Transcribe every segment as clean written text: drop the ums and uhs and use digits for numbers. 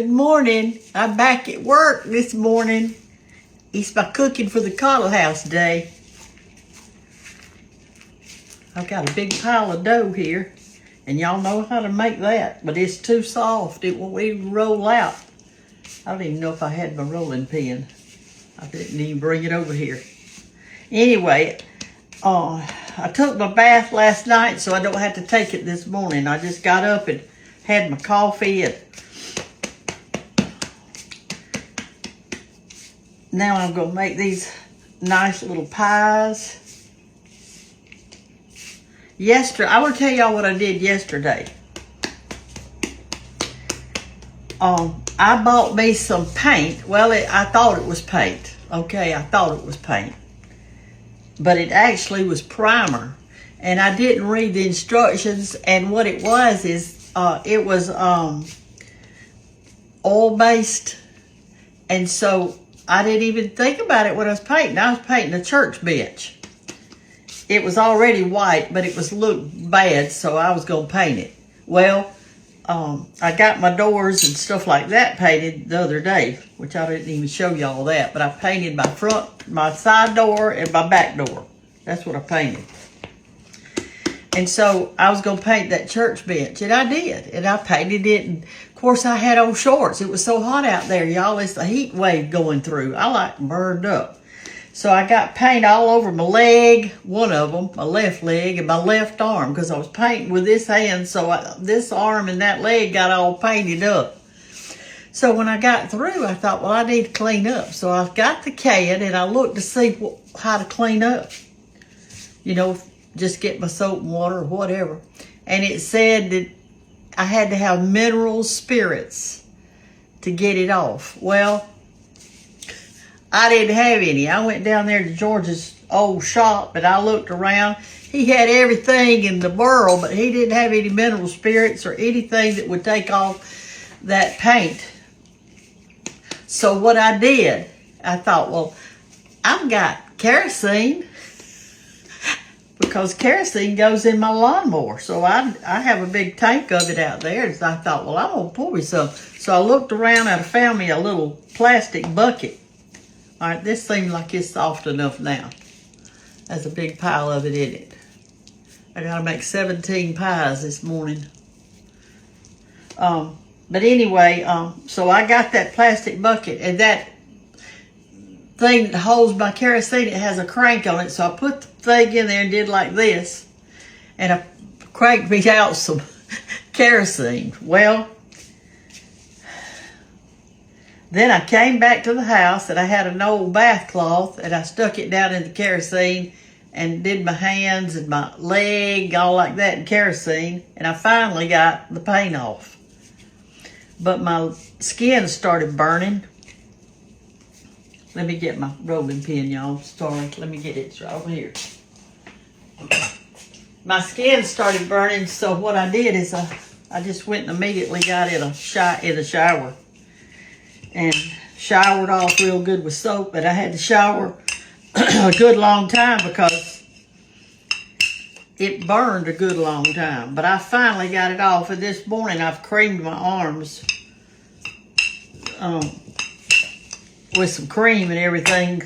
Good morning. I'm back at work this morning. It's my cooking for the COTTLE House day. I've got a big pile of dough here, and y'all know how to make that, but it's too soft. It won't even roll out. I don't even know if I had my rolling pin. I didn't even bring it over here. Anyway, I took my bath last night, so I don't have to take it this morning. I just got up and had my coffee, and now I'm going to make these nice little pies. I want to tell y'all what I did yesterday. I bought me some paint. Well, I thought it was paint. Okay, I thought it was paint. But it actually was primer. And I didn't read the instructions. And what it was is, it was oil-based. And so I didn't even think about it when I was painting. I was painting a church bench. It was already white, but it was looked bad, so I was going to paint it. Well, I got my doors and stuff like that painted the other day, which I didn't even show y'all that, but I painted my side door and my back door. That's what I painted. And so I was going to paint that church bench, and I did. And I painted it, and of course I had on shorts. It was so hot out there, y'all. It's the heat wave going through. I like burned up. So I got paint all over my leg, one of them, my left leg, and my left arm, because I was painting with this hand, so this arm and that leg got all painted up. So when I got through, I thought, well, I need to clean up. So I got the can, and I looked to see how to clean up. You know, just get my soap and water or whatever. And it said that I had to have mineral spirits to get it off. Well, I didn't have any. I went down there to George's old shop, and I looked around. He had everything in the world, but he didn't have any mineral spirits or anything that would take off that paint. So what I did, I thought, well, I've got kerosene, because kerosene goes in my lawnmower. So I have a big tank of it out there. And so I thought, well, I'm going to pour me some. So I looked around, and I found me a little plastic bucket. All right, this seems like it's soft enough now. There's a big pile of it in it. I got to make 17 pies this morning. But anyway, so I got that plastic bucket, and that thing that holds my kerosene, it has a crank on it. So I put the thing in there and did like this, and I cranked me out some kerosene. Well, then I came back to the house, and I had an old bath cloth, and I stuck it down in the kerosene and did my hands and my leg, all like that in kerosene, and I finally got the paint off. But my skin started burning. Let me get my rolling pin, y'all. Sorry, let me get it over here. My skin started burning, so what I did is I just went and immediately got in the shower. And showered off real good with soap. But I had to shower a good long time because it burned a good long time. But I finally got it off. And this morning I've creamed my arms with some cream and everything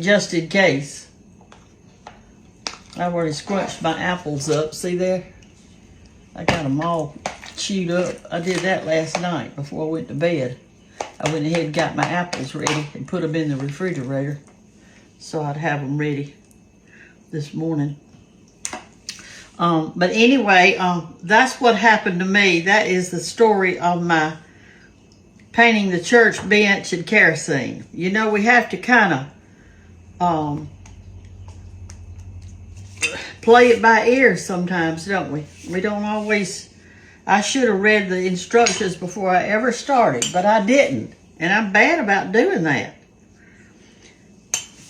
just in case. I've already scrunched my apples up. See there? I got them all chewed up. I did that last night before I went to bed. I went ahead and got my apples ready and put them in the refrigerator so I'd have them ready this morning. But anyway, that's what happened to me. That is the story of my painting the church bench and kerosene. You know, we have to kind of play it by ear sometimes, don't we? We don't always... I should have read the instructions before I ever started, but I didn't. And I'm bad about doing that.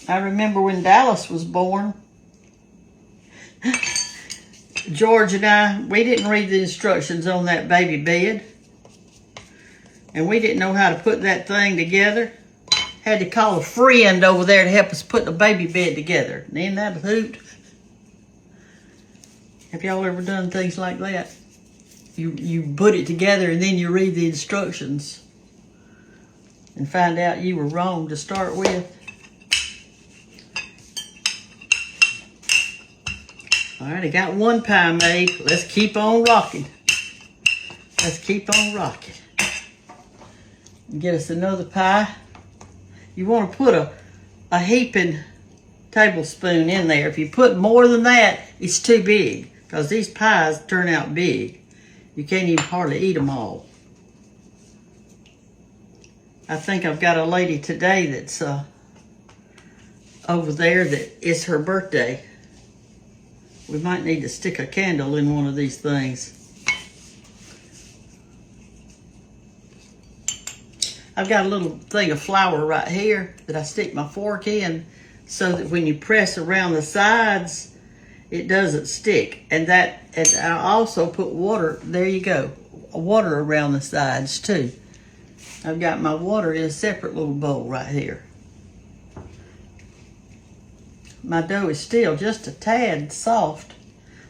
I remember when Dallas was born, George and I, we didn't read the instructions on that baby bed. And we didn't know how to put that thing together. Had to call a friend over there to help us put the baby bed together. And isn't that a hoot? Have y'all ever done things like that? you put it together and then you read the instructions and find out you were wrong to start with. All right, I got one pie made. Let's keep on rocking. Let's keep on rocking. Get us another pie. You want to put a heaping tablespoon in there. If you put more than that, it's too big, because these pies turn out big. You can't even hardly eat them all. I think I've got a lady today that's over there that it's her birthday. We might need to stick a candle in one of these things. I've got a little thing of flour right here that I stick my fork in so that when you press around the sides, it doesn't stick. And I also put water, there you go, water around the sides too. I've got my water in a separate little bowl right here. My dough is still just a tad soft.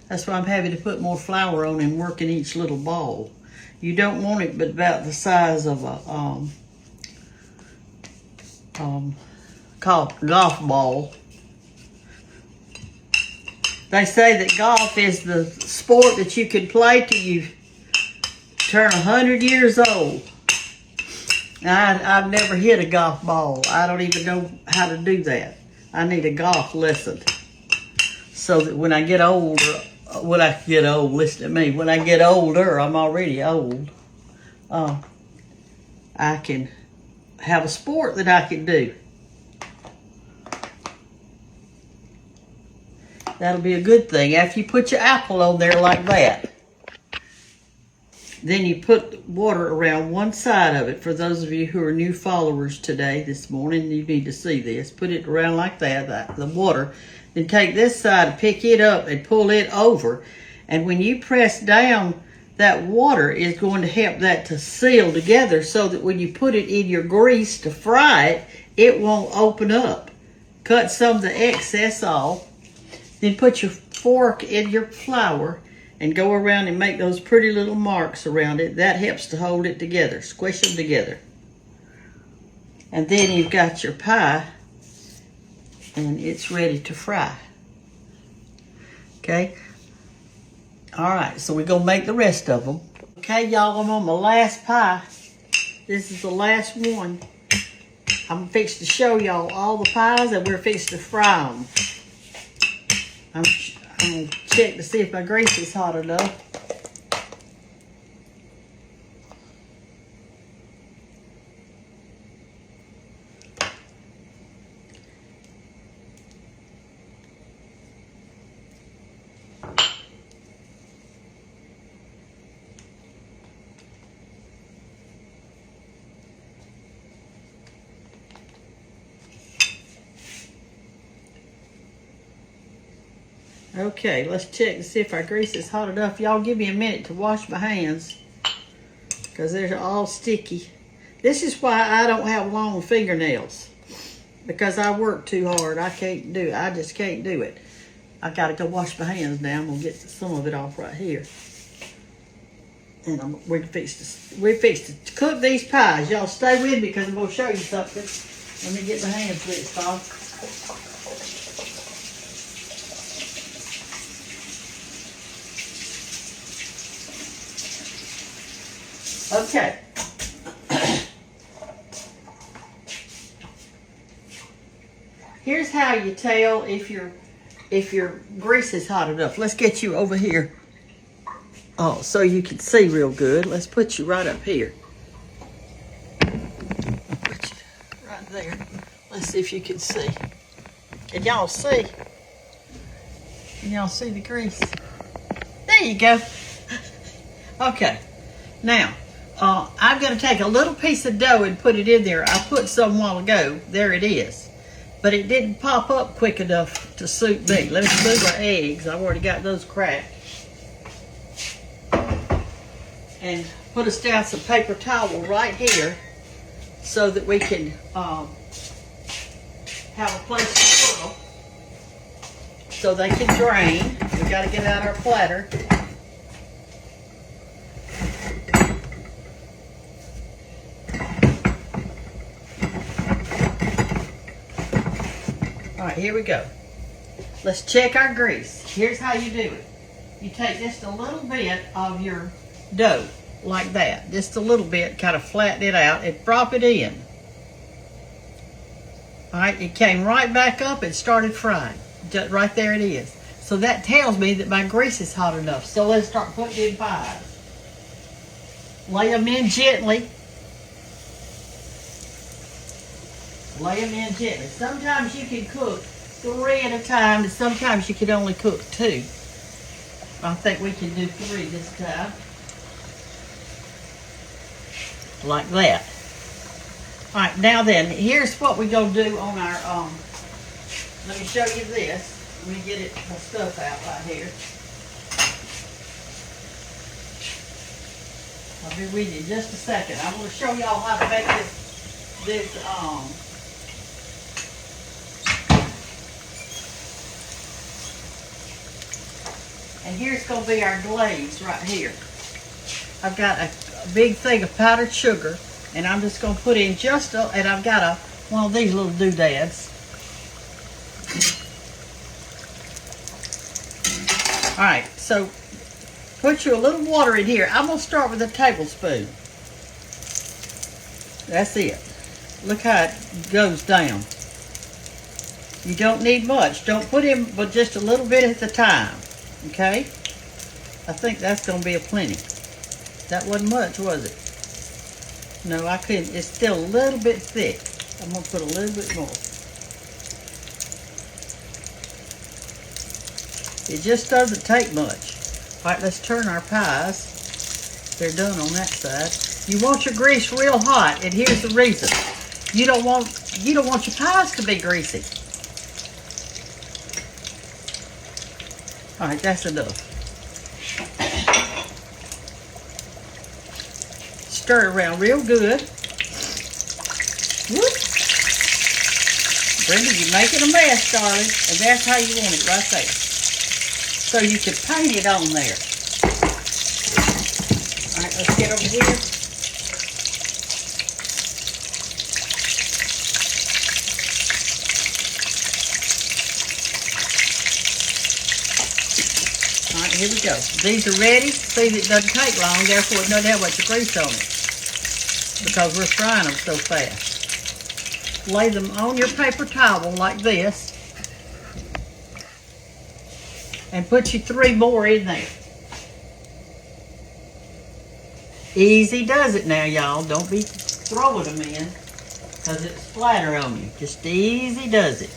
That's why I'm having to put more flour on and work in each little ball. You don't want it but about the size of a golf ball. They say that golf is the sport that you can play till you turn 100 years old. I've never hit a golf ball. I don't even know how to do that. I need a golf lesson so that when I get older, listen to me, when I get older, I'm already old, I can have a sport that I can do. That'll be a good thing. After you put your apple on there like that, then you put water around one side of it. For those of you who are new followers today, this morning, you need to see this. Put it around like that, the water. Then take this side, pick it up, and pull it over. And when you press down, that water is going to help that to seal together so that when you put it in your grease to fry it, it won't open up. Cut some of the excess off. Then put your fork in your flour and go around and make those pretty little marks around it. That helps to hold it together. Squish them together. And then you've got your pie and it's ready to fry. Okay? All right, so we're gonna make the rest of them. Okay, y'all, I'm on my last pie. This is the last one. I'm fixing to show y'all all the pies and we're fixing to fry them. I'm gonna check to see if my grease is hot enough. Okay, let's check to see if our grease is hot enough. Y'all give me a minute to wash my hands because they're all sticky. This is why I don't have long fingernails, because I work too hard. I can't do it. I just can't do it. I gotta go wash my hands now. I'm gonna get some of it off right here. And we're fixed to cook these pies. Y'all stay with me because I'm gonna show you something. Let me get my hands rinsed off. Okay. Here's how you tell if your grease is hot enough. Let's get you over here. Oh, so you can see real good. Let's put you right up here. Put you right there. Let's see if you can see. Can y'all see? Can y'all see the grease? There you go. Okay. Now, I'm going to take a little piece of dough and put it in there. I put some a while ago. There it is. But it didn't pop up quick enough to suit me. Let me move our eggs. I've already got those cracked. And put us down some paper towel right here so that we can have a place to put them so they can drain. We've got to get out our platter. All right, here we go. Let's check our grease. Here's how you do it. You take just a little bit of your dough, like that. Just a little bit, kind of flatten it out and drop it in. All right, it came right back up and started frying. Just right there it is. So that tells me that my grease is hot enough. So let's start putting in pies. Lay them in gently. Lay them in gently. Sometimes you can cook 3 at a time, and sometimes you can only cook 2. I think we can do 3 this time. Like that. All right, now then, here's what we're going to do on our, let me show you this. Let me get the stuff out right here. I'll be with you in just a second. I'm going to show y'all how to make this, and here's going to be our glaze right here. I've got a big thing of powdered sugar, and I'm just going to put in just a, and I've got one of these little doodads. All right, so put you a little water in here. I'm going to start with a tablespoon. That's it. Look how it goes down. You don't need much. Don't put in but just a little bit at a time. Okay? I think that's going to be a plenty. That wasn't much, was it? No, I couldn't. It's still a little bit thick. I'm going to put a little bit more. It just doesn't take much. All right, let's turn our pies. They're done on that side. You want your grease real hot, and here's the reason. You don't want your pies to be greasy. All right, that's enough. Stir it around real good. Whoop. Brenda, you're making a mess, darling, and that's how you want it right there. So you can paint it on there. All right, let's get over here. All right, here we go. These are ready. See, it doesn't take long, therefore it doesn't have much grease on it because we're frying them so fast. Lay them on your paper towel like this. And put you 3 more in there. Easy does it now, y'all. Don't be throwing them in because it'll splatter on you. Just easy does it.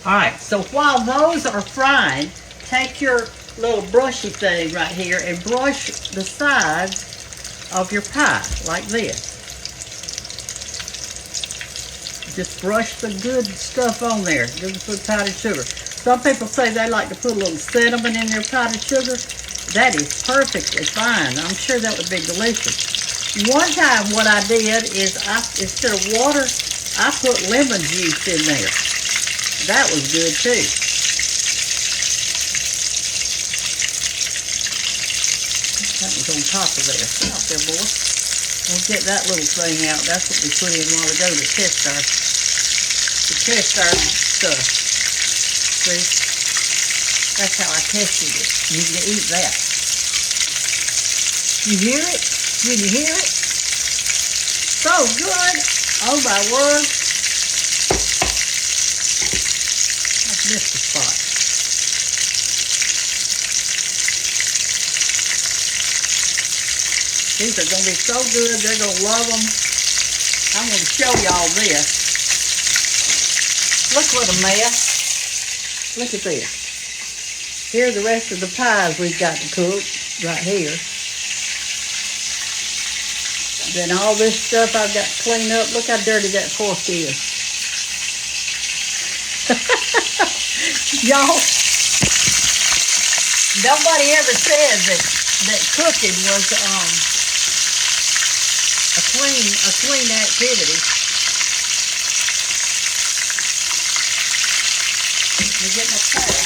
All right, so while those are frying, take your little brushy thing right here and brush the sides of your pie like this. Just brush the good stuff on there. Good put powdered sugar. Some people say they like to put a little cinnamon in their powdered sugar. That is perfectly fine. I'm sure that would be delicious. One time what I did is instead of water, I put lemon juice in there. That was good too. That was on top of there. Get out there, boy. We'll get that little thing out. That's what we put in a while ago to test our stuff. See? That's how I tested it. You can eat that. You hear it? Can you hear it? So good. Oh my word. I missed the spot. These are going to be so good. They're going to love them. I'm going to show y'all this. Look what a mess. Look at this. Here are the rest of the pies we've got to cook right here. Then all this stuff I've got to clean up. Look how dirty that fork is. Y'all, nobody ever said that cooking was a clean activity. Let me get my platter.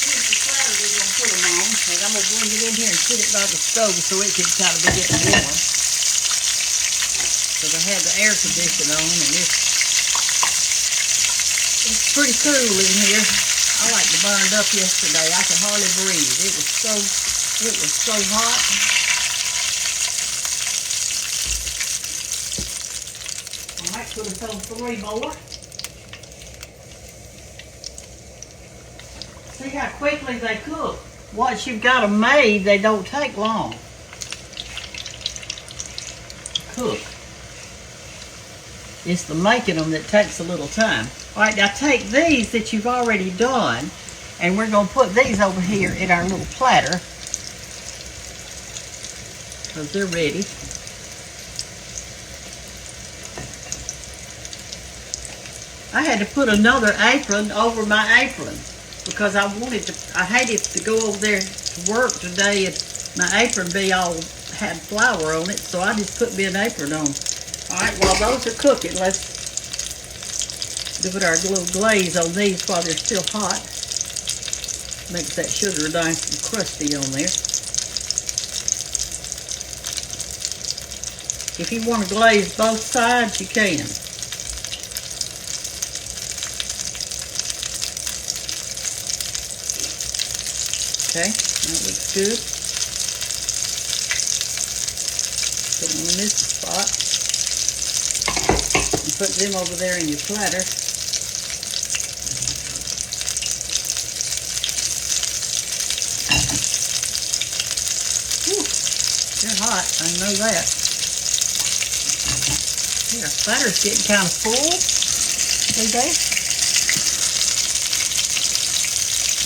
Here's the platter we're going to put them on. And I'm going to bring it in here and put it by the stove so it can kind of be getting warm. Because I had the air conditioner on and it's pretty cool in here. I like the burned up yesterday. I could hardly breathe. It was so hot. I might put us on 3 more. See how quickly they cook. Once you've got them made, they don't take long to cook. It's the making them that takes a little time. All right, now take these that you've already done, and we're going to put these over here in our little platter because they're ready. I had to put another apron over my apron because I hated to go over there to work today and my apron had flour on it, so I just put me an apron on. All right, while those are cooking, let's put our little glaze on these while they're still hot. Makes that sugar nice and crusty on there. If you want to glaze both sides, you can. Okay, that looks good. Put them in this spot. And put them over there in your platter. Whew, they're hot, I know that. See, our platter's getting kind of full. See there?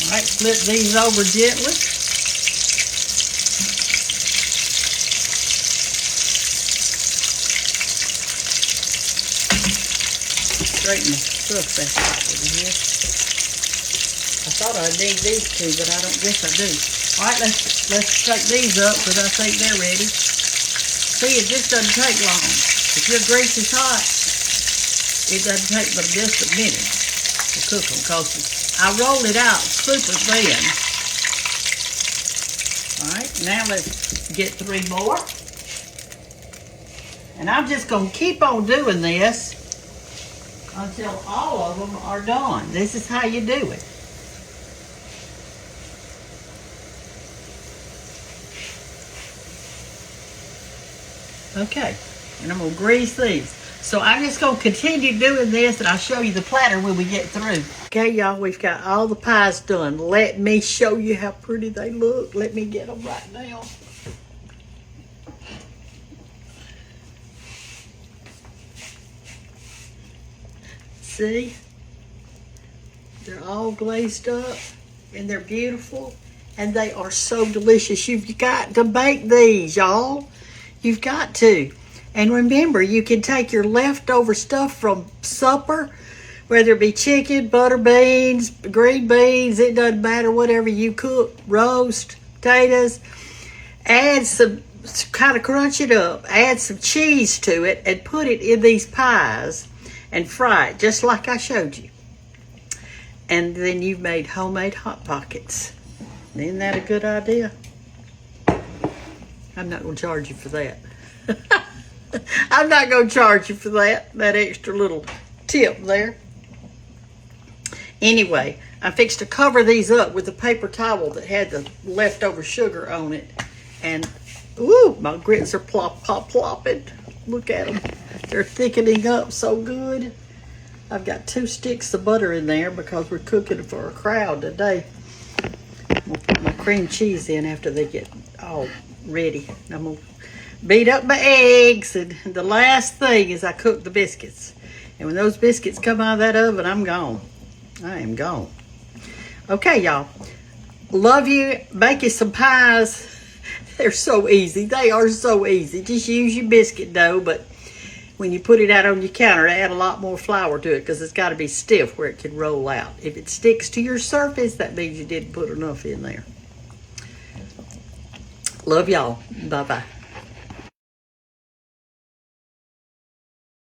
All right, flip these over gently. Straighten the stuff back out over here. I thought I'd need these two, but I don't guess I do. All right, let's take these up because I think they're ready. See, it just doesn't take long. If your grease is hot, it doesn't take but just a minute to cook them because I rolled it out super thin. All right, now let's get 3 more. And I'm just going to keep on doing this until all of them are done. This is how you do it. Okay, and I'm going to grease these. So I'm just going to continue doing this, and I'll show you the platter when we get through. Okay, y'all, we've got all the pies done. Let me show you how pretty they look. Let me get them right now. See? They're all glazed up, and they're beautiful, and they are so delicious. You've got to bake these, y'all. You've got to. And remember, you can take your leftover stuff from supper, whether it be chicken, butter beans, green beans, it doesn't matter, whatever you cook, roast, potatoes, add some, kind of crunch it up, add some cheese to it, and put it in these pies and fry it, just like I showed you. And then you've made homemade Hot Pockets. Isn't that a good idea? I'm not going to charge you for that. I'm not going to charge you for that extra little tip there. Anyway, I fixed to cover these up with a paper towel that had the leftover sugar on it. And, ooh, my grits are plopping. Look at them. They're thickening up so good. I've got 2 sticks of butter in there because we're cooking for a crowd today. I'm going to put my cream cheese in after they get all ready. I'm going to beat up my eggs, and the last thing is I cook the biscuits. And when those biscuits come out of that oven, I'm gone. I am gone. Okay, y'all. Love you. Make you some pies. They're so easy. They are so easy. Just use your biscuit dough, but when you put it out on your counter, add a lot more flour to it because it's got to be stiff where it can roll out. If it sticks to your surface, that means you didn't put enough in there. Love y'all. Bye-bye.